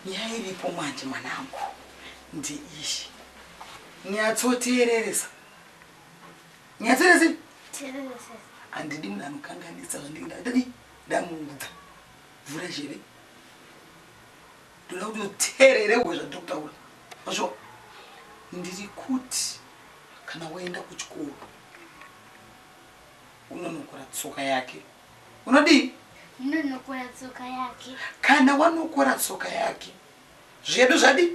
nyaya iripo manje mwanangu ndiishi nyatsoteereresa nyatsotereresa andidi munhu anokanganisa zvandinga ndadi ndamuudza vhura zheve ndoda kuti uteererewo zvandiri kutaura azvo ndiri kuti kana waenda kuchikoro unonokora tsoka yake unodii unonokora tsoka yake kana wanokora tsoka yake zvedu zvadi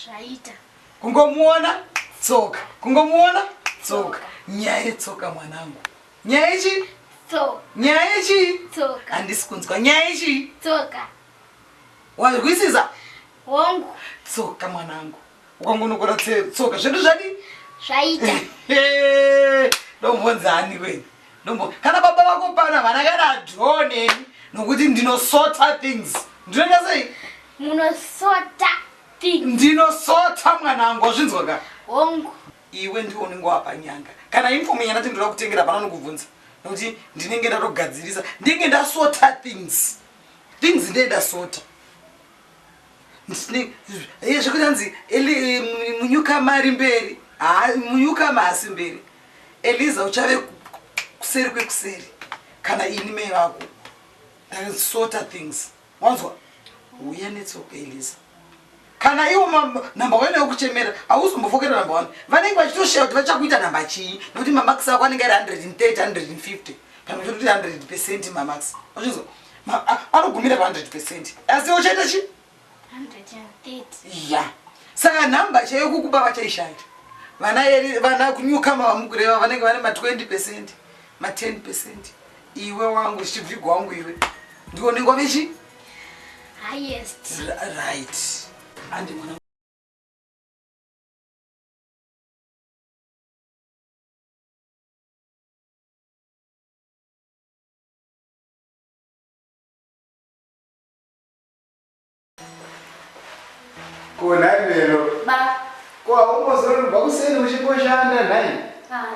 zvaita kungomuona tsoka nyaya yetsoka mwanangu nyaya ichi nyaya ichi handisi kunzwa nyaya ichi wazwisisa wangu tsoka mwanangu ukangonokora tsoka zvedu zvadi zvaita ndombonzani wena kana baba vako pana vana kana drone nokuti ndinosota things ndinoita sei munosota things ndinosota mwanangu wazvinzwa ka wangu iwe ndiwo unenge wapa nyanga kana informu yanati ndoda kutengera pana nokubvunza nokuti ndinenge ndatogadzirisa ndinenge ndasota things ndinenge sota zvekuti hanzi munyukama ari mberi munyukama hasi mberi Eliza uchave kuseri kwekuseri kana ini mai vako ndasota things wanzwa uya netsoka Eliza kana iwo namba 1 yokuchemera hauzombofokera namba 1 vanenge vachitosheya kuti vachakuita namba chii nokuti mamakisi ako anenge ari 130 150 pamwe chokuti 100% mamakisi wazvinzwa anogumira pa100% asi uchaita chi 130 ya saka namba chaiyo kukupa vachaishaya vana kunyukama vamukureva vanenge vane ma20% ma10% iwe wangu chichibvigwa wangu iwe ndiwo nenge wavechi highest right andi mwana kona lero ba kwa umozoro bakuseni uchiposhanda nai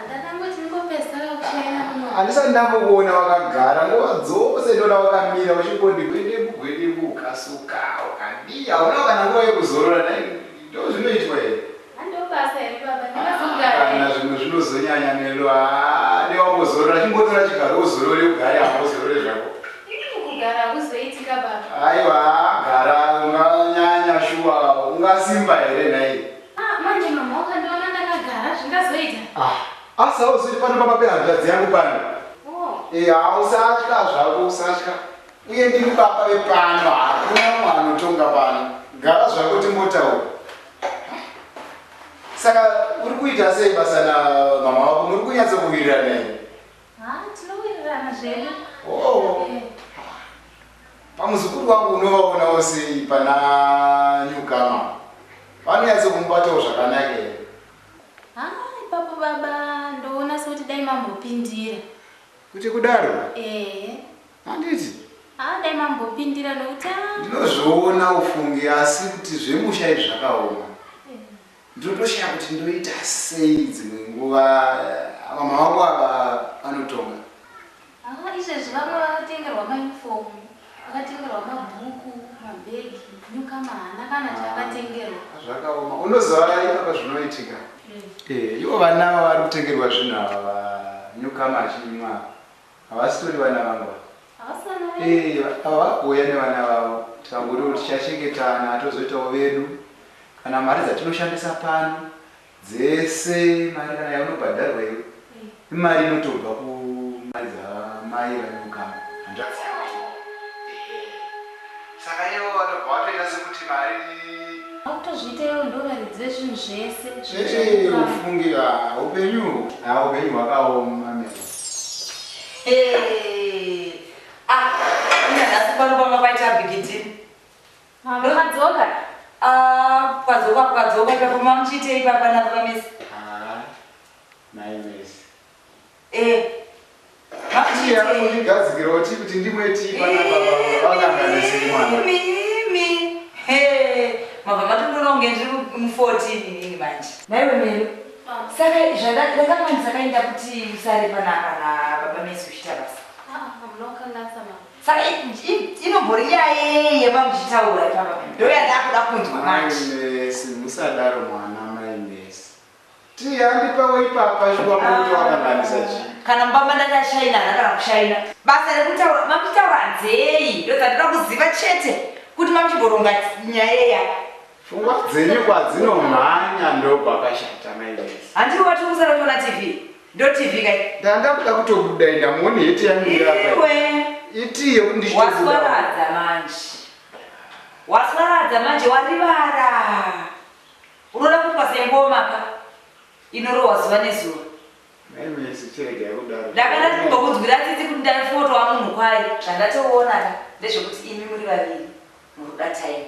ndangoti ngopesera kushaya muno andisa ndambokuona wakagara ngowadzose ndona wakamira uchikondi kwende bukasuka ukadiya una kana nguva yekuzorora nai ndo zvinoitwa here andobasa here baba ndingazogara kana zvimwe zvinozonyanya nelo newambozorora chimbotora chigaro uzorore ugare apa uzorore zvako kugara kuzoitika baba aiwa gara unganyanya shuwa ungasimba here nai manje mama wakandiona ndakagara zvingazoita asi hauzoti pano pamba pehanzvadzi yangu pano hausatya zvako usatya uye ndiri baba vepano hakuna mumwe anotonga pano gara zvako timbotaura saka uri kuita sei basa namama wako muri kunyatsokuwirirana here tinowirirana zvedu pamuzukuru wangu unovaonawo sei pana NEWCOMER vanonyatsokumubatawo zvakanaka here ipapo baba ndoona sekuti dai mambopindira kuti kudaro handiti dai mambopindira nokuti ndinozviona ufungi asi kuti zvemusha izvi zvakaoma ndinotoshaya kuti ndoita sei dzimwe nguva mama wako ava anotonga izvezvi vamwe vakatengerwa maunifomu vakatengerwa mabhuku mabhegi NEWCOMER hana kana chaakatengerwa zvakaoma unoziva apa zvinoitika ivo vana vari kutengerwa zvinhu ava NEWCOMER achinyimwa havasitori vana vangu ava vakuuya nevana vavo tikangori tichachengetana tozoitawo vedu kana mari dzatinoshandisa pano dzese mari kana yaunobhadharwa iwe imari inotobva kumari dzamai vaNEWCOMER saka ivo vanobva vatoita sekuti mari kutozviitewo ndovaridze zvinhu zvese ufungira upenyu hwakaoma mene nyadasi pano panga paita bhigidini vakadzoka kwadzoka ipapo mamuchiitei papanapa pamesi naimesi mamuchiitei oti kuti ndimweti panapa vakanganisiri mwana mabva matondona kunge ndiri mu14 inini manje naiwe mero saka zvandakanga ndisakaenda kuti musare panapa nababa mesi kuchita basa munokanganisa mama Saka inomboriya yemamuchitaura papa. Ndoya ndakuda kunzwa manje. Musadaro mwana mai Messi. Tiyambi pawe papa shwa muntu wakanganisa chi. Kana mbamba ndachashayina kana kushayina. Basa rekutaura mamuchitaura nzei. Ndozatira kuziva chete kuti mamuchiboronga nyaya ya. Pfungwa dzenyu kwadzinomhanya ndokwakashata mai Messi. Handiri wati kusara kuona TV. Ndo TV kai. Ndandakuda kutobuda enda muone heti yangu yapa. Iwe. Itiye kundishitobuda. Waswaradza manje. Waswaradza manje warivara. Unoda kupa sengoma ka. Inorowa zuva nezuva. Mai Messi cherege yakudaro. Ndakadati kungokudzwira tsitsi kuti ndine foto wamunhu kwaye. Zvandatoona ndezvekuti imi muri vaviri muruda time.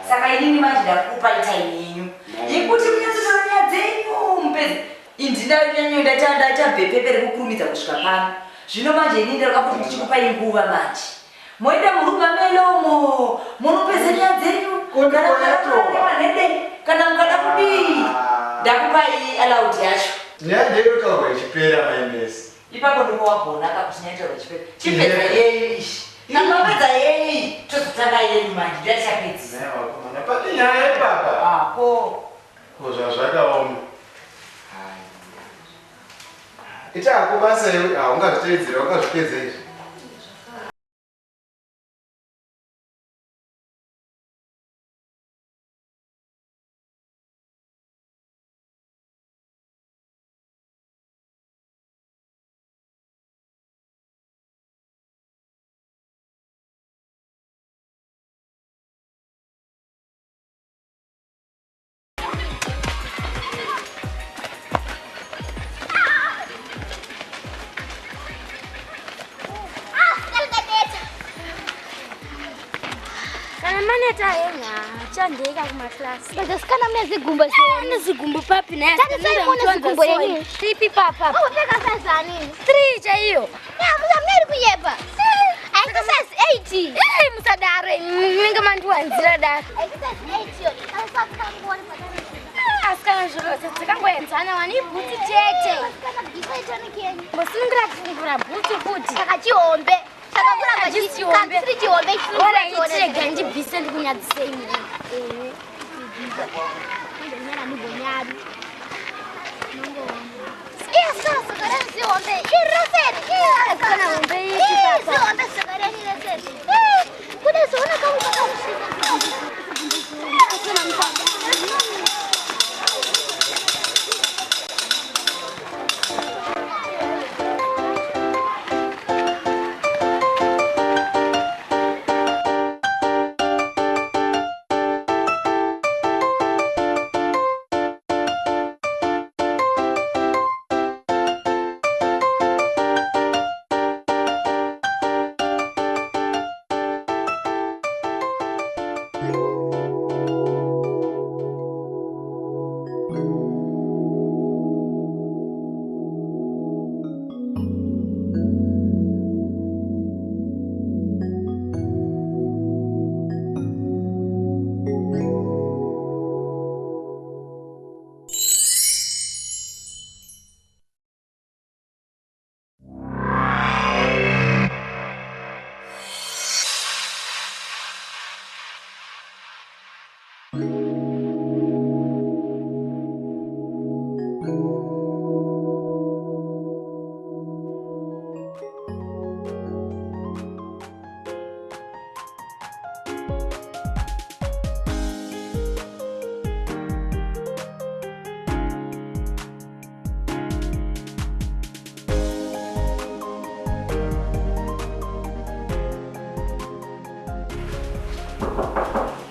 Saka inini manje ndakupa time yenyu. Yekuti munyatsotora nyaya dzenyu mupedzi. Indina nyanyo ndachabhepepe rekukurumidza kusvika pano. Zvino manje inini ndakakuti ndichikupai nguva manje. Moenda murume melomo, munopedza nyaya dzenyu. Kana mukada kudii. Ndakupai allowed yacho. Nyaya dzenyu taurwa ichipera mai Messi. Ipapo ndipo wagona kuti nyaya taurwa ichipera. Chipedza yenyu ishi. Kana mapedza yenyu tozotanga yenyu manje ndachapedza. Mana pane nyaya papa. Ko. Kozva zvakaoma. Ita akubasa iwe ungazviteedzera ungazvipedza izvi. Chandeka kuma class. Ndasikana mne zigumbo zenu. Zigumbo papi na yake. Tani muone zigumbo yenu. Tipi papa. Oh, peka sasa nini? 3 cha hiyo. Ya, mzamneri kuyepa. Exercise 80. Musadare. Minga mandu anzira da. Exercise 80 yo. Sasa kangoni patana. Askana juro tsikangwenzana wani bhuti chete. Askana gifaita nikenyi. Bosingira kungura bhuti kuti. Sakachiombe. Sakakura machiombe. Siri chiombe chifuna. Ora ichega ndibvise ndikunyadzise imi. Ndonyana nibonyari. Sasa karani ziombe. Iraseri. Kana ombe iki papa. Ziombe sakarani iraseri. Kuda zona kama kama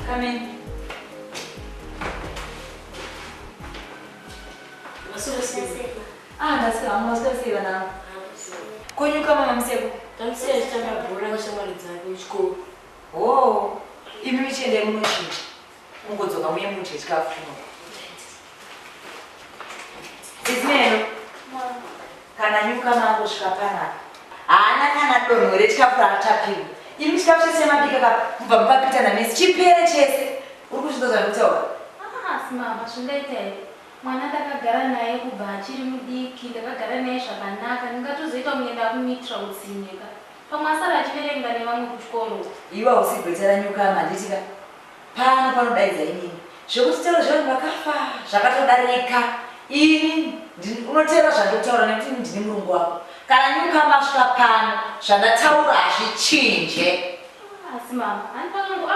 Come in. Ndasiva nawo. Konyuka mama Mseko. Tamsiya chitamba bhora kashamwari dzake kuchikoro. Oh, imi michende munochita. Ungodzoka muye muche chikafu chino. Izimeno. Kana nyuka mango svika panapa. Haana kana donho rechikafu raatapiwa. Imi chikafu chese mabika kubva mupapita naMessi chipere chese. Uri kuzvindozva ndokutaura? Mama, zvingaita here. Mwana ndakagara naye kubva achiri mudiki, ndakagara naye zvakanaka. Ndingatozoita muenda kumuitira utsinye ka. Pamasara chiverenga nevamwe kuchikoro. Iwa usibvetera NEWCOMER nditika. Pano panodaidza inini. Zvokuti tero zvanhu vakafa zvakatodarika. Ini unotera zvandotaura nekuti ndine murungu wako. Kana NEWCOMER asvika pano zvandataura hazvichinje. Asi mama,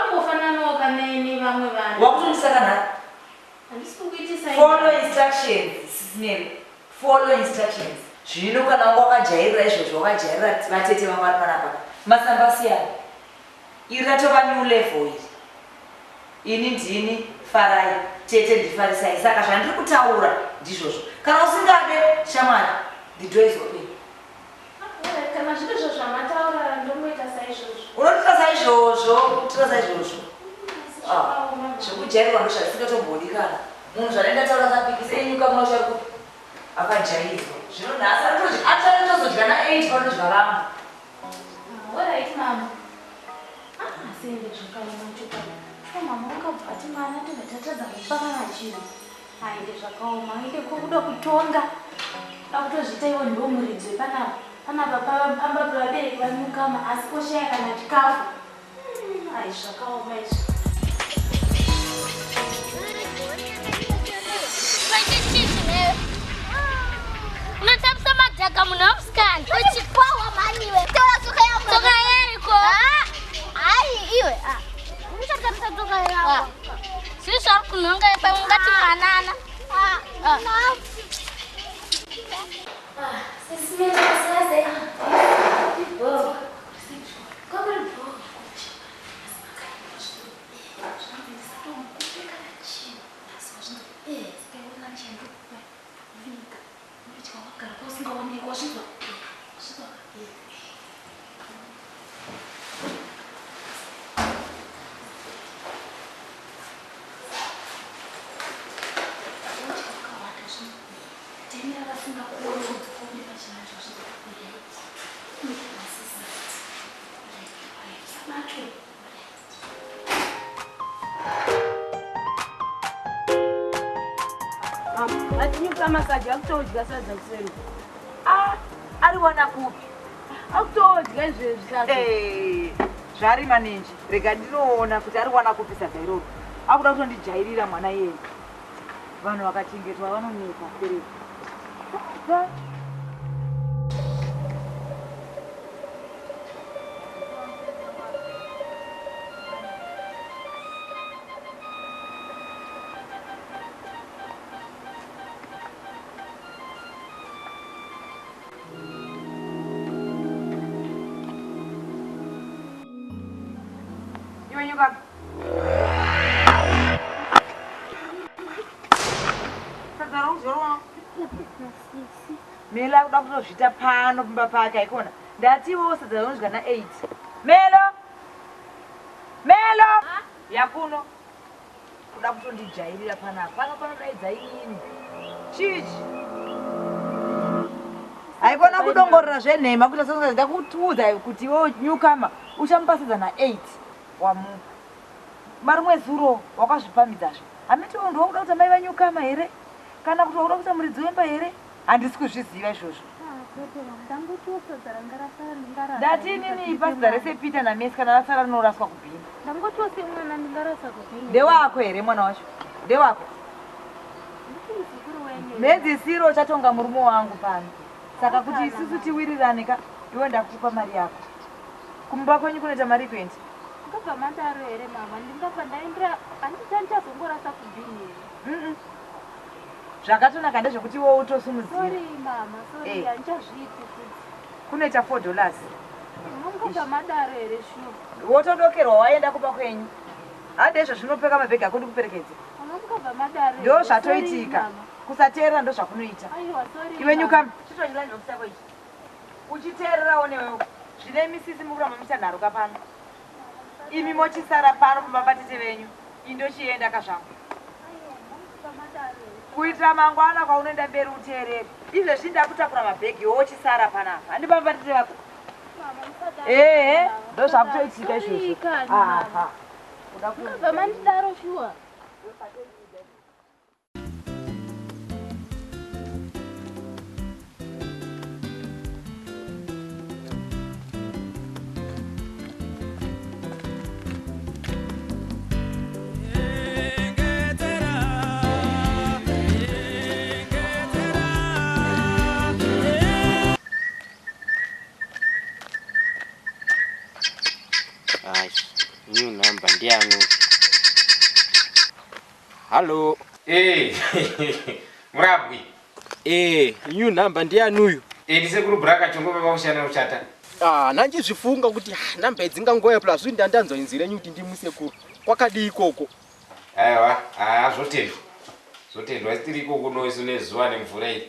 angofananawo kana nevamwe vanhu. Wakutondisaka nhasi? Handisi kukuitisa. Follow instructions, sisineri. Follow instructions. Zvino kana wakajairira izvozvo wakajairira vatete vamwe vari panapa. Masamba siyana. Iri ratova new level iri. Ini ndini farai, tete ndifarisai. Saka zvandiri kutaura ndizvozvo. Kana usingade shamwari, the door is open. Kana zviro izvo zvamataura ndomoita saizvozvo. Unoita saizvozvo, kuitira saizvozvo. Zvokujairirwa ndozvazvisingatombodikana. Munhu zvandandataura sapikise NEWCOMER unoshari kupi? Akajairirwa. Zvino nhasi atozodya na8 panodya vamwe. Alright mama. Asende zvakaoma chokara. Mama wakabva ati mwana tovatadza kupakana chinhu. Ainde zvakaoma, ainde kuda kutonga. Akutozviita iwo ndomuridzi panapa pamba pavabereki vaNEWCOMER asi koshaya kana chikafu. Ai zvakaoma izvo. Unatapsa madhaga munamusikana. Uchikwawa maniwe. Tola soka yangu. Soka yako. Ai iwe. Unatapsa soka yako. Sisi kunonga pa ungati manana. Sisi mimi sasa. Oh. Como ele foi? NEWCOMER kaja akutodya sadza kuseni. Ari wana kupi? Akutodya izvezvi sadza. Zvari maninji. Rega ndinoona kuti ari wana kupi sadza iroro. Akuda kutondijairira mwana yeye. Vanhu vakachengetwa vanoneka bereka. NEWCOMER. Mela kuda kutozvita pano pamba pake aikona. Ndatiwo sadza unodya na8. Melo. Yakuno. Kuda kutondijairira panapa. Pano panodaidza inini. Chichi. Aikona kudongorera zvenhema kuti sasa ndakuudza kuti iwe NEWCOMER uchamupasidza na8 wamu. Marimwe zuro wakazvipamidzazvo. Hamitiwo ndo wakuda kuti mai vaNEWCOMER here? Kana kuti wakuda kuti muridzi wemba here? Handisi kuzviziva izvozvo. Ndati inini pasida rese Peter naMesi kana rasara rinoraswa kubhini. Ndewako here mwana wacho? Ndewako? Medzisiro uchatonga murume wangu pano. Saka kuti isusu tiwirirane ka, iwe ndakupa mari yako. Kumba kwenyu kunoita mari 20. Ngabva mandaro here mama, ndingabva ndaendera handichandichazongorasa kubhini. Zvakatonaka ndezvekuti iwe utosumudzira. Sorry mama, sorry, handichazviiti. Kunoita $4. Ngabva mandaro here shuwa. Wotodokerwa waenda kuba kwenyu. Handezvo zvinopeka mabhegi ako ndikuperekedze. Ngabva mandaro. Ndo zvatoitika. Kusateerera ndo zvakunoita. Aiwa, sorry. Iwe NEWCOMER, chitonyira ndokutako ichi. Uchiteererawo newewo. Zvine misisi mukuramba muchanharo kapano. Imi mochisara pano pambatete venyu. Indochienda kazvangu. Kuitira mangwana kwaunoenda mberi uteerere. Izvezvi ndakutakura mabhegi wochisara panapa. Handipambatete vako. Ndo zvakutoitika izvozvo. Aha. Ngabva mandidaro shuwa. ndianu. Halo. Murabwi. New number ndianuyu. Ndisekuru braka Kachongwe vamushana uchata. Nanjizvifunga kuti namba idzingangoya plus ndandanzonzira nyuti ndimusekuru. Kwakadi ikoko. Aiwa, zvotendwa. Zvotendwa tiri ikoko noisu nezuva nemvura iyi.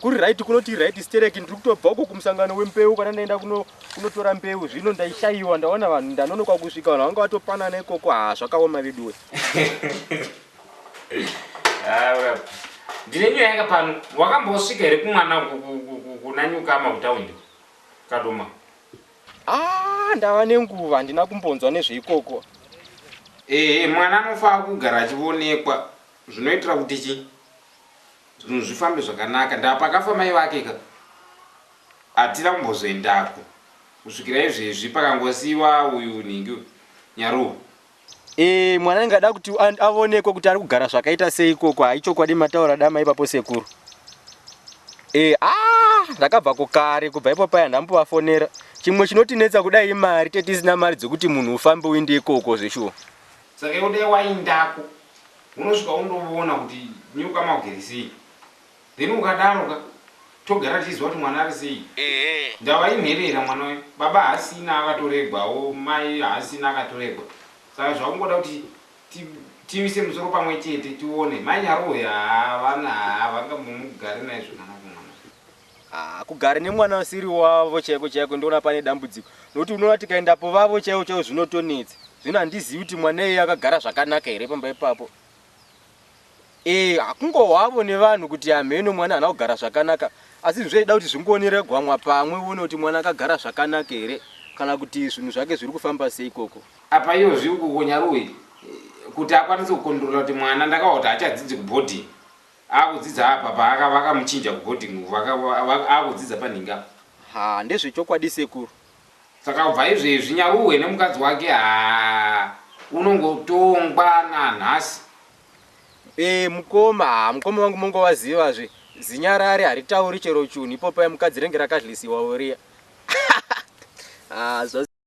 Kuri right kunoti right stereki ndiri kutobva uko kumusangano wembeu kana ndaenda kunotora mbeu zvino ndaishayiwa ndaona vanhu ndanonoka kusvika vanhu vanga vatopanana ikoko zvakaoma veduwe. Ndine nyaya yanga pano wakambosvika here kumwana kuna NEWCOMER kutaundi kadoma? Ndava nenguva handina kumbonzwa nezveikoko. Mwana anofanira kugara achionekwa zvinoitira kuti zvinhu zvifambe zvakanaka. Ndapakafa mai vake ka hatina kumbozoendako kusvikira izvezvi pakangosiyiwa uyu ningi Nyaruhu. Mwana ngada kuti aonekwe kuti ari kugara zvakaita sei ikoko. Haichokwadi mataura dama ipapo sekuru. Ndakabva kukare kubva ipo paya ndambovafonera. Chimwe chinotinetsa kudai imari tetisina mari dzokuti munhu ufambe uinde ikoko zveshuwa. Saka udai waindako unosvika undoona kuti NEWCOMER ugere sei. Then ukadaro togara tichiziva kuti mwana ari sei. Ndava imherera mwana uyu. Baba haasina akatoregwawo, mai haasina akatoregwa. Saka zvakungoda kuti tiise musoro pamwe chete tione. Mai Nyaruhu havangambomugari naye zvakanaka mwana. Kugara nemwana asiri wavo chaiko chaiko ndoona pane dambudziko. Nokuti unoona tikaendapo vavo chaiko chaiko zvinotonetsa. Zvino handizivi kuti mwana iye akagara zvakanaka here pamba ipapo. Hakungohwavo nevanhu kuti amheno mwana haana kugara zvakanaka. Asi zvoida kuti zvingoonegwa pamwe uone kuti mwana akagara zvakanaka here kana kuti zvinhu zvake zviri kufamba sei ikoko. Apa iyozvi ukoko Nyaruhu kuti akwanise kukondorola kuti mwana ndakaona kuti achadzidzi kubhodhingi. Akudzidza apa vakamuchinja kubhodhingi akudzidza panhinga. Ndezvechokwadi sekuru. Saka kubva izvezvi Nyaruhu nemukadzi wake unongotongwa nanhasi. Mukoma wangu mongovazivazve. Zinyarare haritauri chero chunhu ipo paya mukadzi renge rakadlisiwa uriya.